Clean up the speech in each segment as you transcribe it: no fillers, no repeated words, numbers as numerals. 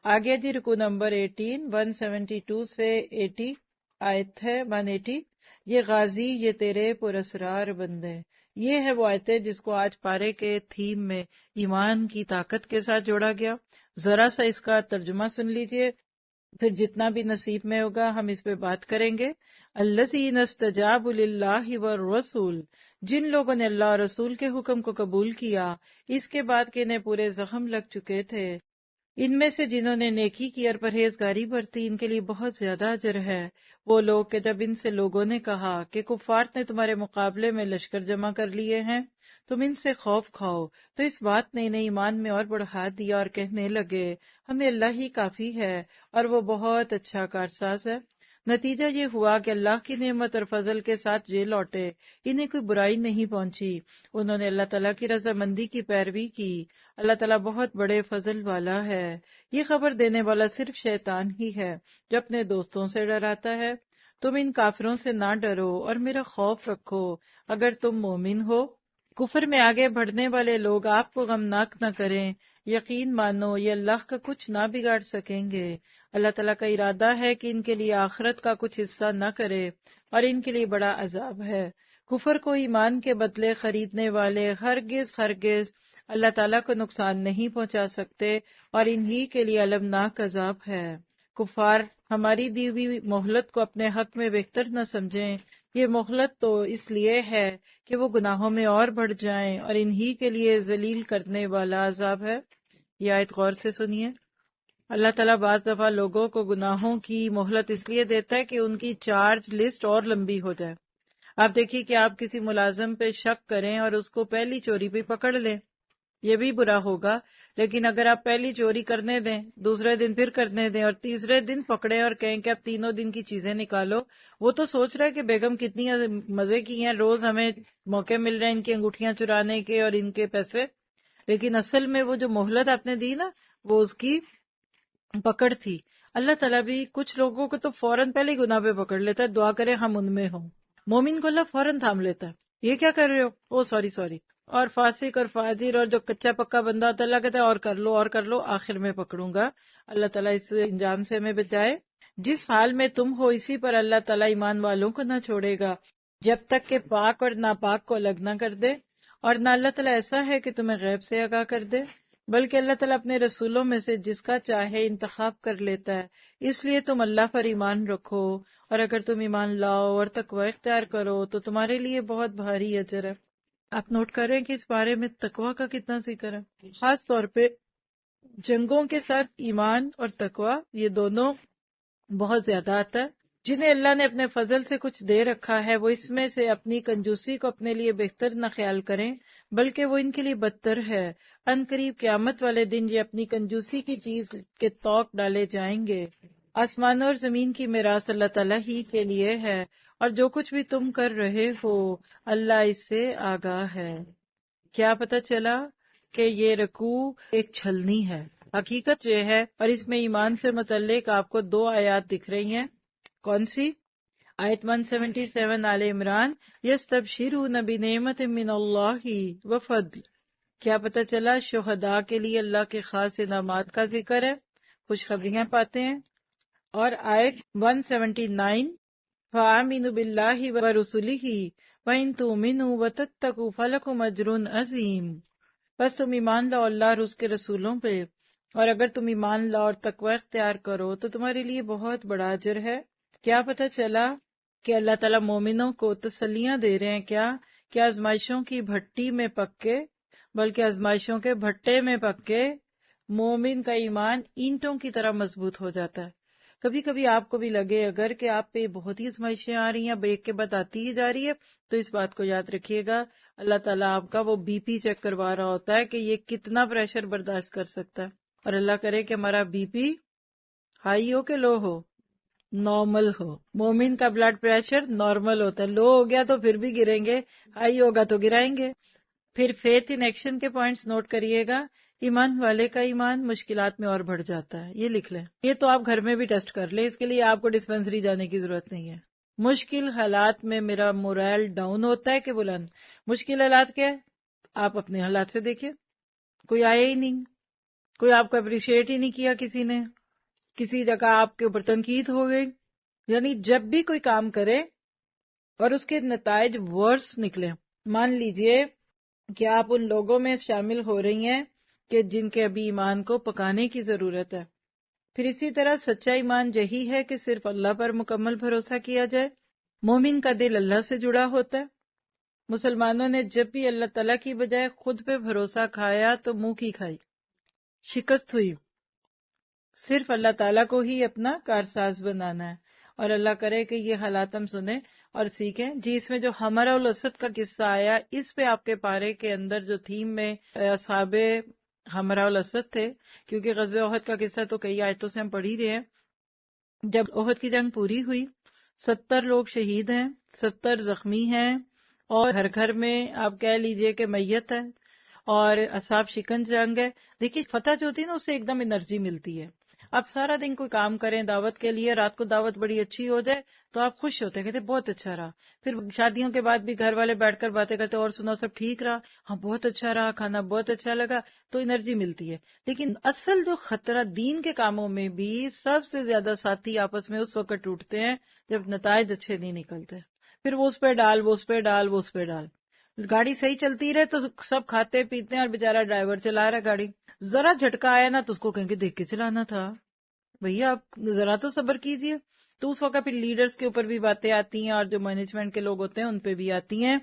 آگے جی رکو نمبر 18 172 سے 80 آیت ہے 180. یہ غازی یہ تیرے پراسرار بندے. یہ ہے وہ آیتیں جس کو آج پارے کے تھیم میں ایمان کی طاقت کے ساتھ جوڑا گیا. ذرا سا اس کا ترجمہ سن لیجئے، پھر جتنا بھی نصیب میں ہوگا ہم اس پہ بات کریں گے. الذین استجابوا للہ والرسول، جن لوگوں نے اللہ اور رسول کے حکم کو قبول کیا اس کے بعد کہ انہیں پورے زخم لگ چکے تھے. ان میں سے جنہوں نے نیکی کی اور پرہیزگاری برتی ان کے لیے بہت زیادہ اجر ہے. وہ لوگ کہ جب ان سے لوگوں نے کہا کہ کفار نے تمہارے مقابلے میں لشکر جمع کر لیے ہیں تم ان سے خوف کھاؤ، تو اس بات نے انہیں ایمان میں اور بڑھا دیا اور کہنے لگے ہمیں اللہ ہی کافی ہے اور وہ بہت اچھا کارساز ہے. نتیجہ یہ ہوا کہ اللہ کی نعمت اور فضل کے ساتھ یہ لوٹے، انہیں کوئی برائی نہیں پہنچی. انہوں نے اللہ تعالیٰ کی رضامندی کی پیروی کی. اللہ تعالیٰ بہت بڑے فضل والا ہے. یہ خبر دینے والا صرف شیطان ہی ہے جو اپنے دوستوں سے ڈراتا ہے. تم ان کافروں سے نہ ڈرو اور میرا خوف رکھو اگر تم مومن ہو. کفر میں آگے بڑھنے والے لوگ آپ کو غمناک نہ کریں. یقین مانو یہ اللہ کا کچھ نہ بگاڑ سکیں گے. اللہ تعالیٰ کا ارادہ ہے کہ ان کے لیے آخرت کا کچھ حصہ نہ کرے اور ان کے لیے بڑا عذاب ہے. کفر کو ایمان کے بدلے خریدنے والے ہرگز ہرگز اللہ تعالیٰ کو نقصان نہیں پہنچا سکتے اور انہی کے لیے المناک عذاب ہے. کفار ہماری دی ہوئی مہلت کو اپنے حق میں بہتر نہ سمجھیں. یہ مہلت تو اس لیے ہے کہ وہ گناہوں میں اور بڑھ جائیں اور انہی کے لیے ذلیل کرنے والا عذاب ہے. یہ آیت غور سے سنیے. اللہ تعالیٰ بعض دفعہ لوگوں کو گناہوں کی مہلت اس لیے دیتا ہے کہ ان کی چارج لسٹ اور لمبی ہو جائے. آپ دیکھیے کہ آپ کسی ملازم پہ شک کریں اور اس کو پہلی چوری پہ پکڑ لیں، یہ بھی برا ہوگا. لیکن اگر آپ پہلی چوری کرنے دیں، دوسرے دن پھر کرنے دیں اور تیسرے دن پکڑیں اور کہیں کہ اب تینوں دن کی چیزیں نکالو، وہ تو سوچ رہا ہے کہ بیگم کتنی مزے کی ہیں، روز ہمیں موقع مل رہے ہیں ان کی انگوٹھیاں چرانے کے اور ان کے پیسے. لیکن اصل میں وہ جو مہلت آپ نے دی نا وہ اس کی پکڑ تھی. اللہ تعالیٰ بھی کچھ لوگوں کو تو فوراً پہلے ہی گناہ پہ پکڑ لیتا ہے، دعا کرے ہم ان میں ہوں. مومن کو اللہ فوراً تھام لیتا ہے، یہ کیا کر رہے ہو، او سوری. اور فاسق اور فاجر اور جو کچا پکا بندہ ہوتا ہے اللہ کہتا ہے اور کر لو آخر میں پکڑوں گا. اللہ تعالیٰ اس انجام سے ہمیں بچائے. جس حال میں تم ہو اسی پر اللہ تعالیٰ ایمان والوں کو نہ چھوڑے گا جب تک کہ پاک اور ناپاک کو الگ نہ کر دے. اور نہ اللہ تعالیٰ ایسا ہے کہ تمہیں غیب سے آگاہ کر دے، بلکہ اللہ تعالیٰ اپنے رسولوں میں سے جس کا چاہے انتخاب کر لیتا ہے. اس لیے تم اللہ پر ایمان رکھو، اور اگر تم ایمان لاؤ اور تقوی اختیار کرو تو تمہارے لیے بہت بھاری اجر ہے. آپ نوٹ کر رہے ہیں کہ اس بارے میں تقوی کا کتنا ذکر ہے. خاص طور پہ جنگوں کے ساتھ ایمان اور تقوی یہ دونوں بہت زیادہ آتا ہے. جنہیں اللہ نے اپنے فضل سے کچھ دے رکھا ہے وہ اس میں سے اپنی کنجوسی کو اپنے لیے بہتر نہ خیال کریں، بلکہ وہ ان کے لیے بدتر ہے. ان قریب قیامت والے دن یہ اپنی کنجوسی کی چیز کے توق ڈالے جائیں گے. آسمانوں اور زمین کی میراث اللہ تعالیٰ ہی کے لیے ہے، اور جو کچھ بھی تم کر رہے ہو اللہ اس سے آگاہ ہے. کیا پتہ چلا کہ یہ رکوع ایک چھلنی ہے. حقیقت یہ ہے، اور اس میں ایمان سے متعلق آپ کو 2 آیات دکھ رہی ہیں. کون سی؟ آیت 177 آل عمران، یستبشرون بنعمت من اللہ وفضل. کیا پتہ چلا؟ شہداء کے لیے اللہ کے خاص انعامات کا ذکر ہے، خوشخبریاں پاتے ہیں. اور آیت 179 فآمنوا باللہ ورسلہ وإن تؤمنوا وتتقوا فلکم اجر عظیم. بس تم ایمان لاؤ اللہ اور اس کے رسولوں پہ، اور اگر تم ایمان لاؤ اور تقوی اختیار کرو تو تمہارے لیے بہت بڑا اجر ہے. کیا پتہ چلا کہ اللہ تعالیٰ مومنوں کو تسلیاں دے رہے ہیں کیا آزمائشوں کی بھٹی میں پکے، بلکہ آزمائشوں کے بھٹے میں پکے مومن کا ایمان اینٹوں کی طرح مضبوط ہو جاتا ہے. کبھی کبھی آپ کو بھی لگے اگر کہ آپ پہ بہت ہی آزمائشیں آ رہی ہیں، اب ایک کے بعد آتی ہی جا رہی ہے، تو اس بات کو یاد رکھیے گا اللہ تعالیٰ آپ کا وہ بی پی چیک کروا رہا ہوتا ہے کہ یہ کتنا پریشر برداشت کر سکتا ہے. اور اللہ کرے کہ ہمارا بی پی ہائی ہو کہ لو ہو، نارمل ہو. مومن کا بلڈ پریشر نارمل ہوتا ہے، لو ہو گیا تو پھر بھی گریں گے، ہائی ہوگا تو گرائیں گے. پھر فیتھ ان ایکشن کے پوائنٹس نوٹ کریے گا. ایمان والے کا ایمان مشکلات میں اور بڑھ جاتا ہے، یہ لکھ لیں. یہ تو آپ گھر میں بھی ٹیسٹ کر لیں، اس کے لیے آپ کو ڈسپینسری جانے کی ضرورت نہیں ہے. مشکل حالات میں میرا مورائل ڈاؤن ہوتا ہے کہ بلند؟ مشکل حالات کیا ہے؟ آپ اپنے حالات سے دیکھیں، کوئی آیا ہی نہیں، کوئی آپ کو اپریشیٹ ہی نہیں کیا کسی نے، کسی جگہ آپ کے اوپر تنقید ہو گئی. یعنی جب بھی کوئی کام کرے اور اس کے نتائج ورس نکلے، مان لیجئے کہ آپ ان لوگوں میں شامل ہو رہی ہیں کہ جن کے ابھی ایمان کو پکانے کی ضرورت ہے. پھر اسی طرح سچا ایمان یہی ہے کہ صرف اللہ پر مکمل بھروسہ کیا جائے. مومن کا دل اللہ سے جڑا ہوتا ہے. مسلمانوں نے جب بھی اللہ تعالیٰ کی بجائے خود پہ بھروسہ کھایا تو منہ کی کھائی، شکست ہوئی. صرف اللہ تعالیٰ کو ہی اپنا کارساز بنانا ہے. اور اللہ کرے کہ یہ حالات ہم سنیں اور سیکھیں. جی اس میں جو حمرہ الاسد کا قصہ آیا، اس پہ آپ کے پارے کے اندر جو تھیم میں اصحاب حمرہ الاسد تھے، کیونکہ غزوہ احد کا قصہ تو کئی آیتوں سے ہم پڑھ ہی رہے ہیں. جب احد کی جنگ پوری ہوئی، 70 لوگ شہید ہیں، 70 زخمی ہیں، اور ہر گھر میں آپ کہہ لیجئے کہ میت ہے، اور اصحاب شکن جنگ ہے. دیکھیے فتح جو ہوتی ہے نا، اس سے ایک دم انرجی ملتی ہے. آپ سارا دن کوئی کام کریں دعوت کے لیے، رات کو دعوت بڑی اچھی ہو جائے تو آپ خوش ہوتے ہیں، کہتے بہت اچھا رہا. پھر شادیوں کے بعد بھی گھر والے بیٹھ کر باتیں کرتے اور سنو سب ٹھیک رہا، ہاں بہت اچھا رہا، کھانا بہت اچھا لگا، تو انرجی ملتی ہے. لیکن اصل جو خطرہ دین کے کاموں میں بھی سب سے زیادہ ساتھی آپس میں اس وقت ٹوٹتے ہیں جب نتائج اچھے نہیں نکلتے. پھر وہ اس پہ ڈال، وہ اس پہ ڈال، وہ اس پہ ڈال. گاڑی صحیح چلتی رہے تو سب کھاتے پیتے ہیں اور بیچارہ ڈرائیور چلا رہا گاڑی. ذرا جھٹکا آیا نا تو اس کو کہیں گے دیکھ کے چلانا تھا، بھیا آپ ذرا تو صبر کیجئے. تو اس وقت پھر لیڈرز کے اوپر بھی باتیں آتی ہیں اور جو مینجمنٹ کے لوگ ہوتے ہیں ان پہ بھی آتی ہیں.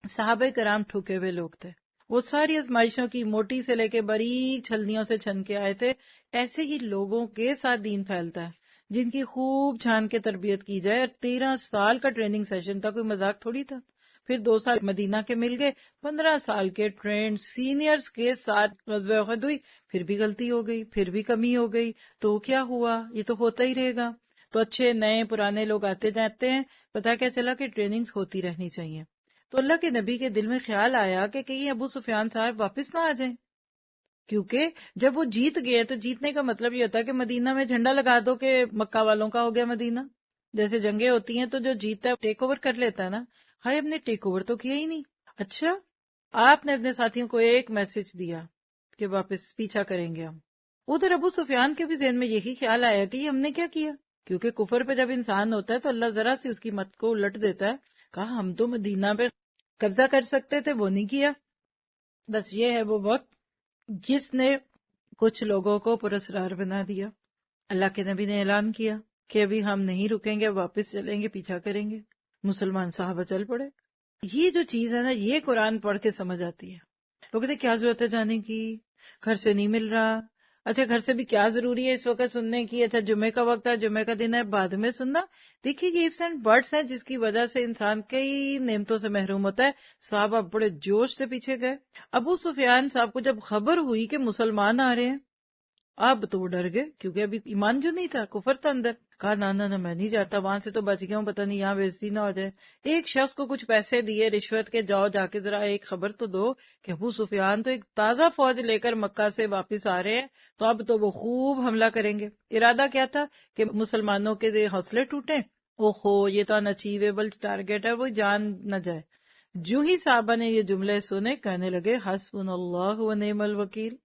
صحابہ کرام ٹھکے ہوئے لوگ تھے، وہ ساری آزمائشوں کی موٹی سے لے کے باریک چھلنیوں سے چھن کے آئے تھے. ایسے ہی لوگوں کے ساتھ دین پھیلتا ہے جن کی خوب چھان کے تربیت کی جائے. اور 13 سال کا ٹریننگ سیشن تھا، کوئی مذاق تھوڑی تھا. پھر 2 سال مدینہ کے مل گئے، 15 سال کے ٹرینڈ سینئرز کے ساتھ غزوہ احد ہوئی. پھر بھی غلطی ہو گئی، پھر بھی کمی ہو گئی، تو کیا ہوا؟ یہ تو ہوتا ہی رہے گا. تو اچھے نئے پرانے لوگ آتے جاتے ہیں. پتہ کیا چلا کہ ٹریننگز ہوتی رہنی چاہیے. تو اللہ کے نبی کے دل میں خیال آیا کہ کہیں ابو سفیان صاحب واپس نہ آ جائیں، کیونکہ جب وہ جیت گئے تو جیتنے کا مطلب یہ ہوتا ہے کہ مدینہ میں جھنڈا لگا دو کہ مکہ والوں کا ہو گیا مدینہ. جیسے جنگیں ہوتی ہیں تو جو جیتا ہے ٹیک اوور کر لیتا ہے نا. ہائے، ہم نے ٹیک اوور تو کیا ہی نہیں. اچھا، آپ نے اپنے ساتھیوں کو ایک میسج دیا کہ واپس پیچھا کریں گے ہم. ادھر ابو سفیان کے بھی ذہن میں یہی خیال آیا کہ یہ ہم نے کیا کیا، کیونکہ کفر پہ جب انسان ہوتا ہے تو اللہ ذرا سی اس کی مت کو الٹ دیتا ہے. کہا ہم تو مدینہ پہ قبضہ کر سکتے تھے، وہ نہیں کیا. بس یہ ہے وہ وقت جس نے کچھ لوگوں کو پراسرار بنا دیا. اللہ کے نبی نے اعلان کیا کہ ابھی ہم نہیں رکیں گے، واپس چلیں گے، پیچھا کریں گے. مسلمان صحابہ چل پڑے. یہ جو چیز ہے نا، یہ قرآن پڑھ کے سمجھ آتی ہے. لوگ کہتے کیا ضرورت ہے جانے کی، گھر سے نہیں مل رہا. اچھا گھر سے بھی کیا ضروری ہے اس وقت سننے کی؟ اچھا جمعے کا وقت ہے، جمعے کا دن ہے، بعد میں سننا. دیکھیے یہ ایفس اینڈ بٹس ہیں جس کی وجہ سے انسان کئی نعمتوں سے محروم ہوتا ہے. صحابہ بڑے جوش سے پیچھے گئے. ابو سفیان صاحب کو جب خبر ہوئی کہ مسلمان آ رہے ہیں، اب تو وہ ڈر گئے، کیونکہ ابھی ایمان جو نہیں تھا، کفر تھا اندر. کہا نہ میں نہیں جاتا، وہاں سے تو بچ گیا ہوں، پتہ نہیں یہاں بےعزتی نہ ہو جائے. ایک شخص کو کچھ پیسے دیے رشوت کے، جاؤ جا کے ذرا ایک خبر تو دو کہ ابو سفیان تو ایک تازہ فوج لے کر مکہ سے واپس آ رہے ہیں، تو اب تو وہ خوب حملہ کریں گے. ارادہ کیا تھا کہ مسلمانوں کے حوصلے ٹوٹیں. اوہو یہ تو ان اچیویبل ٹارگیٹ ہے، وہ جان نہ جائے. جو ہی صحابہ نے یہ جملے سنے کہنے لگے حسبنا اللہ و نعم الوکیل.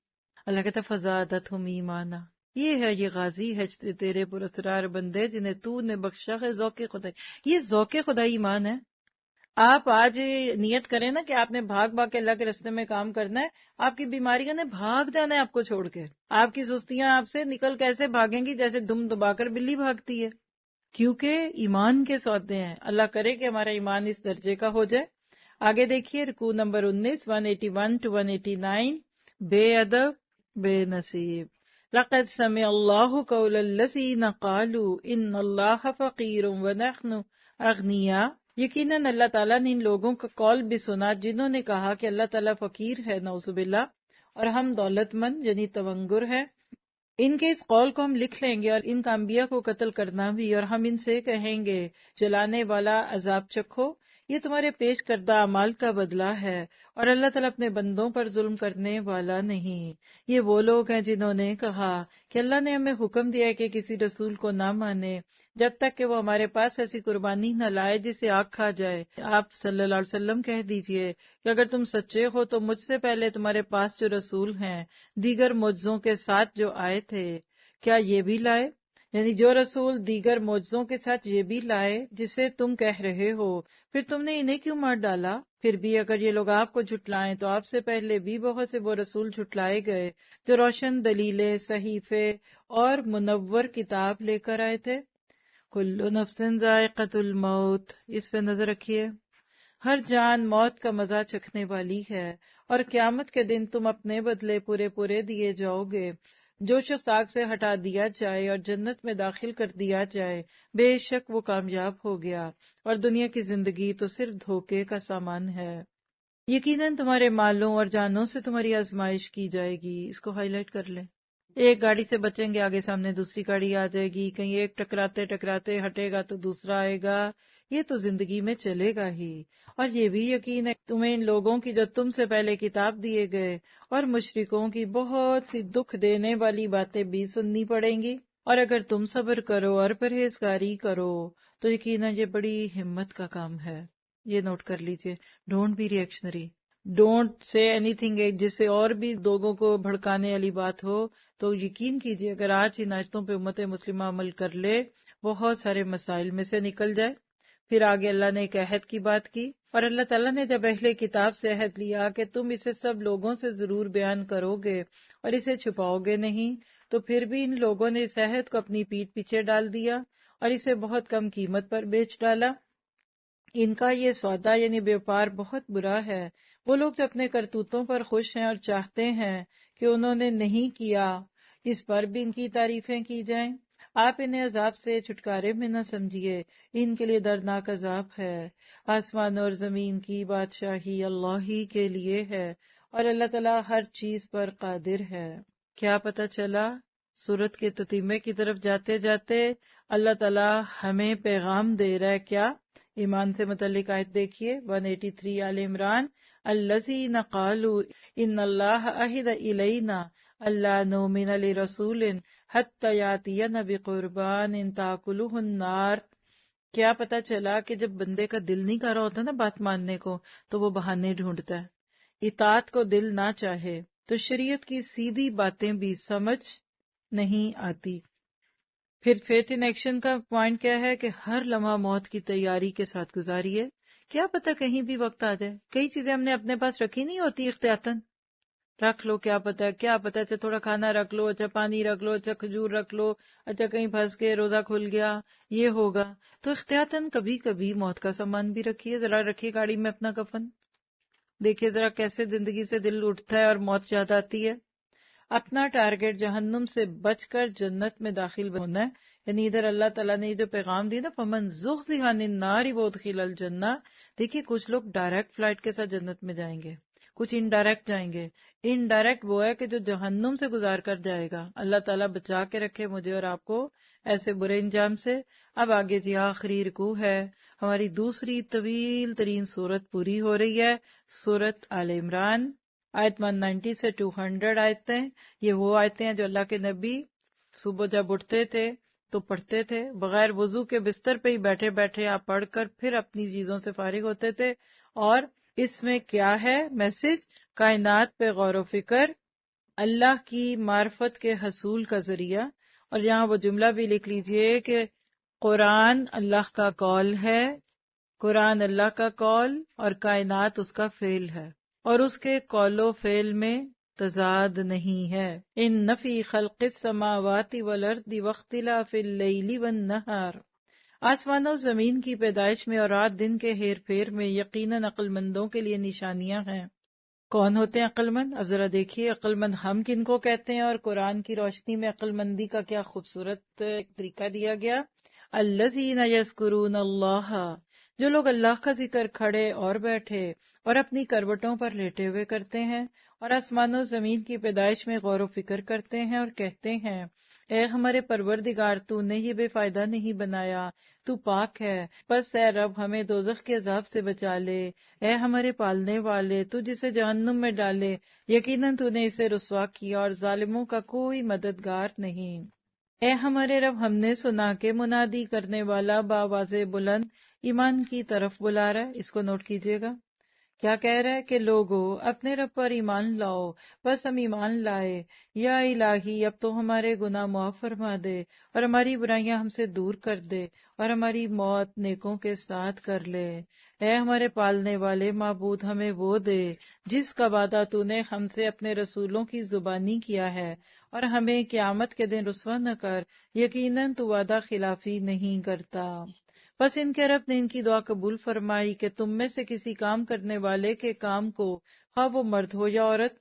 اللہ کہتا فزادتہم ایمانا. یہ غازی ہے تیرے پراسرار بندے جنہیں تو نے بخشا ہے ذوق خدائی. یہ ذوق خدائی ایمان ہے. آپ آج نیت کریں نا کہ آپ نے بھاگ بھاگ کے اللہ کے راستے میں کام کرنا ہے، آپ کی بیماریاں نے بھاگ جانا ہے آپ کو چھوڑ کے. آپ کی سستیاں آپ سے نکل کیسے بھاگیں گی؟ جیسے دم دبا کر بلی بھاگتی ہے، کیونکہ ایمان کے سودے ہیں. اللہ کرے کہ ہمارا ایمان اس درجے کا ہو جائے. آگے دیکھیے رکوع نمبر 19 181 to 189. بے ادب بے نصیب. لقد سمع اللہ قول الذین قالوا ان اللہ فقیر ونحن اغنیاء. یقیناً اللہ تعالیٰ نے ان لوگوں کا قول بھی سنا جنہوں نے کہا کہ اللہ تعالیٰ فقیر ہے، نعوذ باللہ، اور ہم دولت مند یعنی تونگر ہے. ان کے اس قول کو ہم لکھ لیں گے اور ان کا انبیاء کو قتل کرنا بھی، اور ہم ان سے کہیں گے جلانے والا عذاب چکھو. یہ تمہارے پیش کردہ اعمال کا بدلہ ہے، اور اللہ تعالیٰ اپنے بندوں پر ظلم کرنے والا نہیں۔ یہ وہ لوگ ہیں جنہوں نے کہا کہ اللہ نے ہمیں حکم دیا ہے کہ کسی رسول کو نہ مانے جب تک کہ وہ ہمارے پاس ایسی قربانی نہ لائے جسے آگ کھا جائے۔ آپ صلی اللہ علیہ وسلم کہہ دیجئے کہ اگر تم سچے ہو تو مجھ سے پہلے تمہارے پاس جو رسول ہیں دیگر معجزوں کے ساتھ جو آئے تھے، کیا یہ بھی لائے؟ یعنی جو رسول دیگر معجزوں کے ساتھ یہ بھی لائے جسے تم کہہ رہے ہو، پھر تم نے انہیں کیوں مار ڈالا؟ پھر بھی اگر یہ لوگ آپ کو جھٹلائیں تو آپ سے پہلے بھی بہت سے وہ رسول جھٹلائے گئے جو روشن دلیلیں، صحیفے اور منور کتاب لے کر آئے تھے۔ کل نفس ذائقۃ الموت، اس پہ نظر رکھیے، ہر جان موت کا مزہ چکھنے والی ہے، اور قیامت کے دن تم اپنے بدلے پورے پورے دیے جاؤ گے۔ جو شخص آگ سے ہٹا دیا جائے اور جنت میں داخل کر دیا جائے، بے شک وہ کامیاب ہو گیا، اور دنیا کی زندگی تو صرف دھوکے کا سامان ہے۔ یقیناً تمہارے مالوں اور جانوں سے تمہاری آزمائش کی جائے گی۔ اس کو ہائی لائٹ کر لیں۔ ایک گاڑی سے بچیں گے، آگے سامنے دوسری گاڑی آ جائے گی، کہیں ایک ٹکراتے ٹکراتے ہٹے گا تو دوسرا آئے گا، یہ تو زندگی میں چلے گا ہی۔ اور یہ بھی یقین ہے تمہیں ان لوگوں کی جو تم سے پہلے کتاب دیے گئے اور مشرکوں کی بہت سی دکھ دینے والی باتیں بھی سننی پڑیں گی، اور اگر تم صبر کرو اور پرہیزگاری کرو تو یقیناً یہ بڑی ہمت کا کام ہے۔ یہ نوٹ کر لیجئے، don't be reactionary, don't say anything جس سے اور بھی لوگوں کو بھڑکانے والی بات ہو۔ تو یقین کیجئے اگر آج ان آیتوں پہ امت مسلمہ عمل کر لے، بہت سارے مسائل میں سے نکل جائے۔ پھر آگے اللہ نے ایک عہد کی بات کی، اور اللہ تعالیٰ نے جب اہل کتاب سے عہد لیا کہ تم اسے سب لوگوں سے ضرور بیان کرو گے اور اسے چھپاؤ گے نہیں، تو پھر بھی ان لوگوں نے اس عہد کو اپنی پیٹھ پیچھے ڈال دیا اور اسے بہت کم قیمت پر بیچ ڈالا۔ ان کا یہ سودا یعنی بیوپار بہت برا ہے۔ وہ لوگ جو اپنے کرتوتوں پر خوش ہیں اور چاہتے ہیں کہ انہوں نے نہیں کیا، اس پر بھی ان کی تعریفیں کی جائیں۔ آپ انہیں عذاب سے چھٹکارے میں نہ سمجھیے، ان کے لیے دردناک عذاب ہے۔ آسمان اور زمین کی بادشاہی اللہ ہی کے لیے ہے، اور اللہ تعالیٰ ہر چیز پر قادر ہے۔ کیا پتہ چلا؟ سورت کے تتیمے کی طرف جاتے جاتے اللہ تعالیٰ ہمیں پیغام دے رہا ہے کیا؟ ایمان سے متعلق آیت دیکھیے 183 آل عمران، الذین قالوا ان اللہ عہد الینا اللہ نؤمن لرسول حتی یاتینا بقربان تاکلہ النار۔ کیا پتہ چلا کہ جب بندے کا دل نہیں کر رہا ہوتا نا بات ماننے کو، تو وہ بہانے ڈھونڈتا ہے۔ اطاعت کو دل نہ چاہے تو شریعت کی سیدھی باتیں بھی سمجھ نہیں آتی۔ پھر فیتھ ان ایکشن کا پوائنٹ کیا ہے کہ ہر لمحہ موت کی تیاری کے ساتھ گزاریے، کیا پتہ کہیں بھی وقت آ جائے۔ کئی چیزیں ہم نے اپنے پاس رکھی نہیں ہوتی احتیاطاً، رکھ لو، کیا پتہ اچھا تھوڑا کھانا رکھ لو، اچھا پانی رکھ لو، اچھا کھجور رکھ لو، اچھا کہیں پھنس کے روزہ کھل گیا یہ ہوگا، تو احتیاطاً کبھی کبھی موت کا سامان بھی رکھیے، ذرا رکھیے گاڑی میں اپنا کفن، دیکھیے ذرا کیسے زندگی سے دل اٹھتا ہے اور موت یاد آتی ہے۔ اپنا ٹارگٹ جہنم سے بچ کر جنت میں داخل ہونا ہے، یعنی ادھر اللہ تعالیٰ نے جو پیغام دی نا فمن زحزح عن النار وادخل الجنہ، دیکھیے کچھ لوگ ڈائریکٹ فلائٹ کے ساتھ جنت میں جائیں گے، کچھ انڈائریکٹ جائیں گے۔ انڈائریکٹ وہ ہے کہ جو جہنم سے گزار کر جائے گا۔ اللہ تعالیٰ بچا کے رکھے مجھے اور آپ کو ایسے برے انجام سے۔ اب آگے جی آخری رکوع ہے، ہماری دوسری طویل ترین سورت پوری ہو رہی ہے، سورت آل عمران، آیت 190 سے 200 آیتیں۔ یہ وہ آیتیں ہیں جو اللہ کے نبی صبح جب اٹھتے تھے تو پڑھتے تھے، بغیر وضو کے بستر پہ ہی بیٹھے بیٹھے آپ پڑھ کر پھر اپنی چیزوں سے فارغ ہوتے تھے۔ اور اس میں کیا ہے میسج؟ کائنات پہ غور و فکر، اللہ کی معرفت کے حصول کا ذریعہ۔ اور یہاں وہ جملہ بھی لکھ لیجئے کہ قرآن اللہ کا قول ہے، قرآن اللہ کا قول اور کائنات اس کا فعل ہے، اور اس کے قول و فعل میں تضاد نہیں ہے۔ ان فی خلق السماوات والارض واختلاف اللیل والنہار، آسمان و زمین کی پیدائش میں اور رات دن کے ہیر پھیر میں یقیناً عقل مندوں کے لیے نشانیاں ہیں۔ کون ہوتے ہیں عقل مند؟ اب ذرا دیکھیے عقل مند ہم کن کو کہتے ہیں، اور قرآن کی روشنی میں عقل مندی کا کیا خوبصورت طریقہ دیا گیا۔ الذین یذکرون اللہ جو لوگ اللہ کا ذکر کھڑے اور بیٹھے اور اپنی کروٹوں پر لیٹے ہوئے کرتے ہیں اور آسمان و زمین کی پیدائش میں غور و فکر کرتے ہیں اور کہتے ہیں اے ہمارے پروردگار تو نے یہ بے فائدہ نہیں بنایا، تو پاک ہے، بس اے رب ہمیں دوزخ کے عذاب سے بچا لے، اے ہمارے پالنے والے تو جسے جہنم میں ڈالے، یقیناً تو نے اسے رسوا کیا اور ظالموں کا کوئی مددگار نہیں۔ اے ہمارے رب ہم نے سنا کہ منادی کرنے والا بآواز بلند ایمان کی طرف بلا رہا ہے، اس کو نوٹ کیجئے گا۔ کیا کہہ رہا ہے کہ لوگو اپنے رب پر ایمان لاؤ، بس ہم ایمان لائے، یا الہی اب تو ہمارے گناہ معاف فرما دے اور ہماری برائیاں ہم سے دور کر دے اور ہماری موت نیکوں کے ساتھ کر لے۔ اے ہمارے پالنے والے معبود ہمیں وہ دے جس کا وعدہ تو نے ہم سے اپنے رسولوں کی زبانی کیا ہے، اور ہمیں قیامت کے دن رسوا نہ کر، یقیناً تو وعدہ خلافی نہیں کرتا۔ بس ان کے رب نے ان کی دعا قبول فرمائی کہ تم میں سے کسی کام کرنے والے کے کام کو، خواہ وہ مرد ہو یا عورت،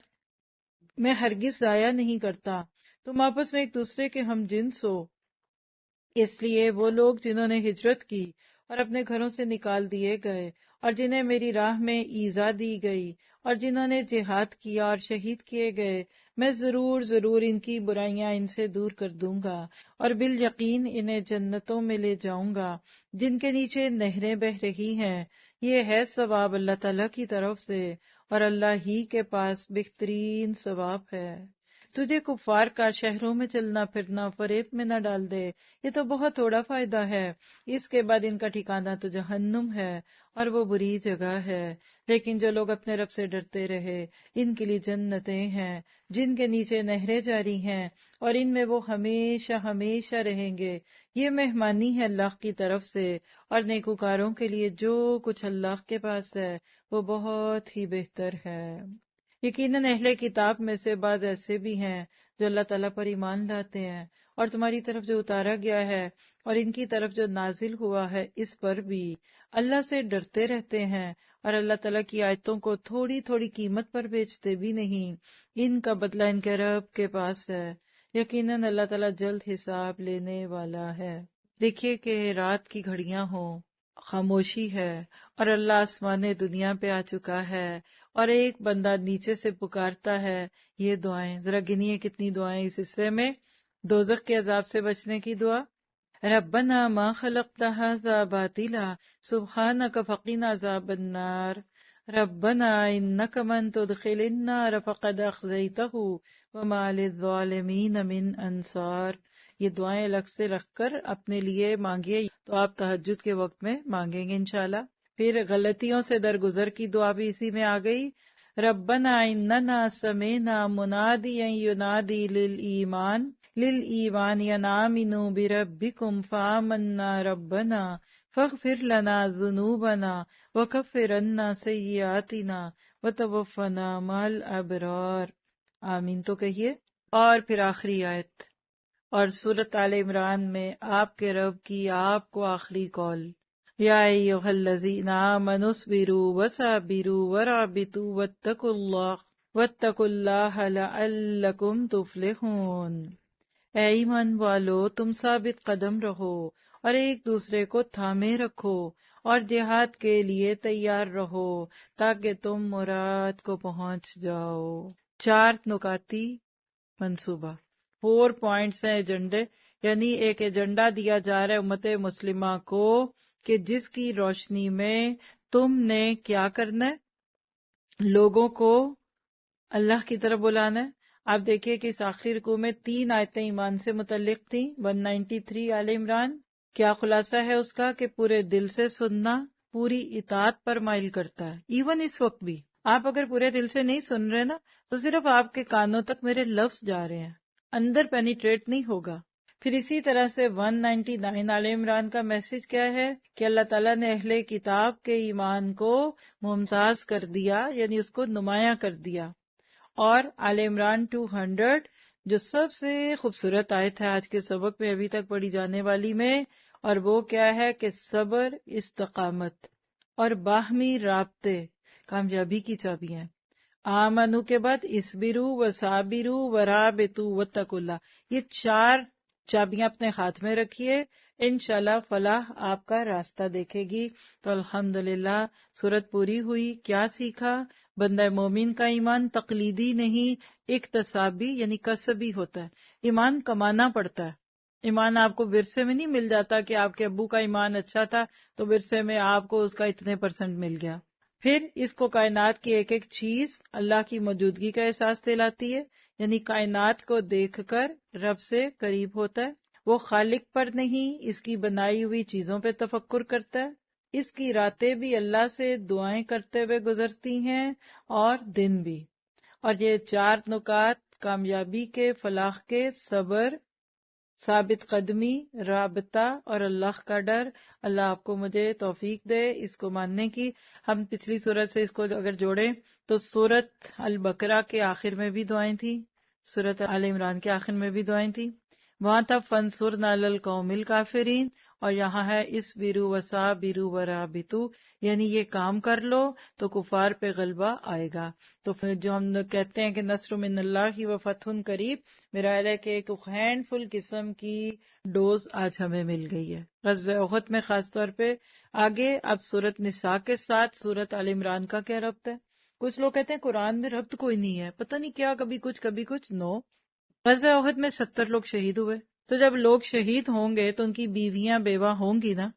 میں ہرگز ضائع نہیں کرتا، تم آپس میں ایک دوسرے کے ہم جنس ہو۔ اس لیے وہ لوگ جنہوں نے ہجرت کی اور اپنے گھروں سے نکال دیے گئے اور جنہیں میری راہ میں ایذا دی گئی اور جنہوں نے جہاد کیا اور شہید کیے گئے، میں ضرور ضرور ان کی برائیاں ان سے دور کر دوں گا اور بالیقین انہیں جنتوں میں لے جاؤں گا جن کے نیچے نہریں بہہ رہی ہیں۔ یہ ہے ثواب اللہ تعالیٰ کی طرف سے، اور اللہ ہی کے پاس بہترین ثواب ہے۔ تجھے کفار کا شہروں میں چلنا پھرنا فریب میں نہ ڈال دے، یہ تو بہت تھوڑا فائدہ ہے، اس کے بعد ان کا ٹھکانہ تو جہنم ہے اور وہ بری جگہ ہے۔ لیکن جو لوگ اپنے رب سے ڈرتے رہے ان کے لیے جنتیں ہیں جن کے نیچے نہریں جاری ہیں، اور ان میں وہ ہمیشہ ہمیشہ رہیں گے۔ یہ مہمانی ہے اللہ کی طرف سے، اور نیکوکاروں کے لیے جو کچھ اللہ کے پاس ہے وہ بہت ہی بہتر ہے۔ یقیناً اہل کتاب میں سے بعض ایسے بھی ہیں جو اللہ تعالیٰ پر ایمان لاتے ہیں اور تمہاری طرف جو اتارا گیا ہے اور ان کی طرف جو نازل ہوا ہے اس پر بھی اللہ سے ڈرتے رہتے ہیں، اور اللہ تعالیٰ کی آیتوں کو تھوڑی تھوڑی قیمت پر بیچتے بھی نہیں۔ ان کا بدلہ ان کے رب کے پاس ہے، یقیناً اللہ تعالیٰ جلد حساب لینے والا ہے۔ دیکھیے کہ رات کی گھڑیاں ہوں، خاموشی ہے اور اللہ آسمان دنیا پہ آ چکا ہے، اور ایک بندہ نیچے سے پکارتا ہے یہ دعائیں، ذرا گنیے کتنی دعائیں اس حصے میں۔ دوزخ کے عذاب سے بچنے کی دعا، ربنا ما خلقت هذا باطلا سبحانك فقنا عذاب النار، ربنا انك من تدخل النار فقد اخزيته وما للظالمين من انصار۔ یہ دعائیں الگ سے رکھ کر اپنے لیے مانگیے، تو آپ تہجد کے وقت میں مانگیں گے انشاءاللہ۔ پھر غلطیوں سے درگزر کی دعا بھی اسی میں آ گئی، ربنا اننا سمعنا منادیا ینادی للایمان ان آمنوا بربکم فآمنا ربنا فاغفر لنا ذنوبنا وکفر عنا سیئاتنا وتوفنا مع الابرار۔ آمین تو کہیے۔ اور پھر آخری آیت، اور سورۃ آل عمران میں آپ کے رب کی آپ کو آخری قول، یا ایھا الذین آمنوا اصبروا وصابروا ورابطوا واتقوا اللہ لعلکم تفلحون۔ اے ایمان والو تم ثابت قدم رہو اور ایک دوسرے کو تھامے رکھو اور جہاد کے لیے تیار رہو تاکہ تم مراد کو پہنچ جاؤ۔ 4 نکاتی منصوبہ، 4 پوائنٹس ہیں ایجنڈے، یعنی ایک ایجنڈا دیا جا رہا ہے امت مسلمہ کو کہ جس کی روشنی میں تم نے کیا کرنا ہے، لوگوں کو اللہ کی طرف بلانا ہے۔ آپ دیکھیے کہ اس آخری رکوع میں 3 آیتیں ایمان سے متعلق تھیں، 193 آل عمران۔ کیا خلاصہ ہے اس کا؟ کہ پورے دل سے سننا پوری اطاعت پر مائل کرتا ہے۔ ایون اس وقت بھی آپ اگر پورے دل سے نہیں سن رہے نا، تو صرف آپ کے کانوں تک میرے لفظ جا رہے ہیں، اندر پینیٹریٹ نہیں ہوگا۔ پھر اسی طرح سے 199 آل عمران کا میسج کیا ہے کہ اللہ تعالیٰ نے اہل کتاب کے ایمان کو ممتاز کر دیا، یعنی اس کو نمایاں کر دیا۔ اور آل عمران 200 جو سب سے خوبصورت آیت ہے آج کے سبق میں ابھی تک پڑھی جانے والی میں، اور وہ کیا ہے کہ صبر، استقامت اور باہمی رابطے کامیابی کی چابی ہیں۔ آمنو کے بعد اسبرو و صابرو و رابطو واتقوا اللہ، یہ چابیاں اپنے ہاتھ میں رکھیے، انشاءاللہ فلاح آپ کا راستہ دیکھے گی۔ تو الحمدللہ سورت پوری ہوئی۔ کیا سیکھا؟ بندہ مومن کا ایمان تقلیدی نہیں، اکتسابی یعنی کسبی ہوتا ہے۔ ایمان کمانا پڑتا ہے۔ ایمان آپ کو ورثے میں نہیں مل جاتا کہ آپ کے ابو کا ایمان اچھا تھا تو ورثے میں آپ کو اس کا اتنے % مل گیا۔ پھر اس کو کائنات کی ایک ایک چیز اللہ کی موجودگی کا احساس دلاتی ہے، یعنی کائنات کو دیکھ کر رب سے قریب ہوتا ہے۔ وہ خالق پر نہیں، اس کی بنائی ہوئی چیزوں پہ تفکر کرتا ہے۔ اس کی راتیں بھی اللہ سے دعائیں کرتے ہوئے گزرتی ہیں اور دن بھی۔ اور یہ 4 نکات کامیابی کے، فلاح کے: صبر، ثابت قدمی، رابطہ اور اللہ کا ڈر۔ اللہ آپ کو مجھے توفیق دے اس کو ماننے کی۔ ہم پچھلی سورت سے اس کو اگر جوڑیں تو سورت البقرہ کے آخر میں بھی دعائیں تھیں، سورت آل عمران کے آخر میں بھی دعائیں تھیں۔ وہاں تھا فَانصُرْنَا عَلَى الْقَوْمِ الْكَافِرِينَ، اور یہاں ہے اصبروا وصابروا ورابطوا، یعنی یہ کام کر لو تو کفار پہ غلبہ آئے گا۔ تو پھر جو ہم کہتے ہیں کہ نصر من اللہ و فتح قریب، میرا خیال ہے کہ ایک ہینڈ فل قسم کی ڈوز آج ہمیں مل گئی ہے غزوہ احد میں خاص طور پہ۔ آگے اب سورت نساء کے ساتھ سورت آل عمران کا کیا ربط ہے؟ کچھ لوگ کہتے ہیں قرآن میں ربط کوئی نہیں ہے، پتہ نہیں کیا، کبھی کچھ نو۔ غزوہ احد میں 70 لوگ شہید ہوئے، تو جب لوگ شہید ہوں گے تو ان کی بیویاں بیوہ ہوں گی نا،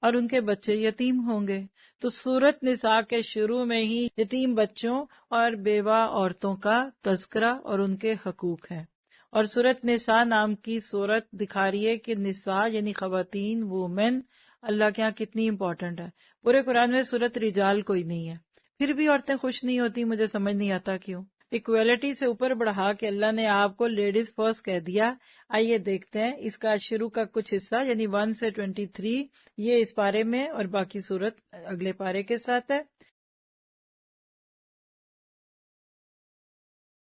اور ان کے بچے یتیم ہوں گے۔ تو سورت نساء کے شروع میں ہی یتیم بچوں اور بیوہ عورتوں کا تذکرہ اور ان کے حقوق ہیں۔ اور سورت نساء نام کی سورت دکھا رہی ہے کہ نساء یعنی خواتین، وومن، اللہ کے ہاں کتنی امپورٹنٹ ہے۔ پورے قرآن میں سورت رجال کوئی نہیں ہے، پھر بھی عورتیں خوش نہیں ہوتی، مجھے سمجھ نہیں آتا کیوں۔ ایکویلٹی سے اوپر بڑھا کے اللہ نے آپ کو لیڈیز فرسٹ کہہ دیا۔ آئیے دیکھتے ہیں اس کا شروع کا کچھ حصہ، یعنی 1 سے 23 یہ اس پارے میں، اور باقی صورت اگلے پارے کے ساتھ ہے۔